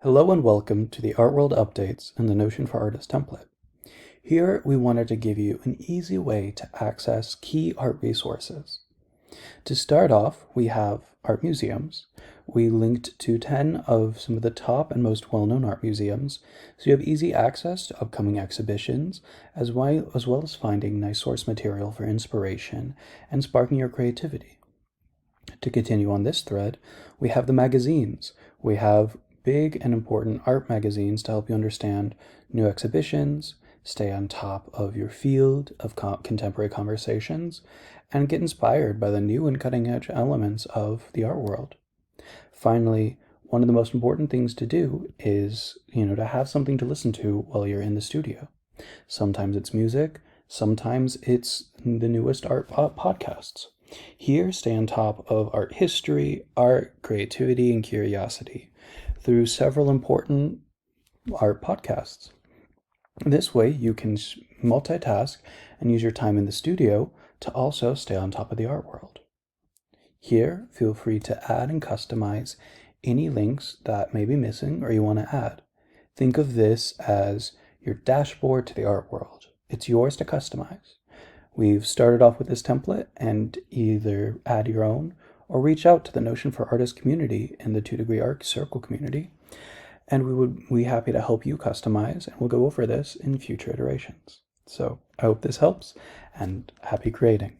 Hello and welcome to the Art World Updates and the Notion for Artists template. Here we wanted to give you an easy way to access key art resources. To start off, we have art museums. We linked to 10 of some of the top and most well-known art museums, so you have easy access to upcoming exhibitions, as well as finding nice source material for inspiration and sparking your creativity. To continue on this thread, we have the magazines. We have big and important art magazines to help you understand new exhibitions, stay on top of your field of contemporary conversations, and get inspired by the new and cutting-edge elements of the art world. Finally, one of the most important things to do is, to have something to listen to while you're in the studio. Sometimes it's music, sometimes it's the newest art podcasts. Here, stay on top of art history, art, creativity, and curiosity through several important art podcasts. This way, you can multitask and use your time in the studio to also stay on top of the art world. Here, feel free to add and customize any links that may be missing or you want to add. Think of this as your dashboard to the art world. It's yours to customize. We've started off with this template, and either add your own or reach out to the Notion for Artists community in the 2 Degree Art Circle community, and we would be happy to help you customize, and we'll go over this in future iterations. So I hope this helps, and happy creating.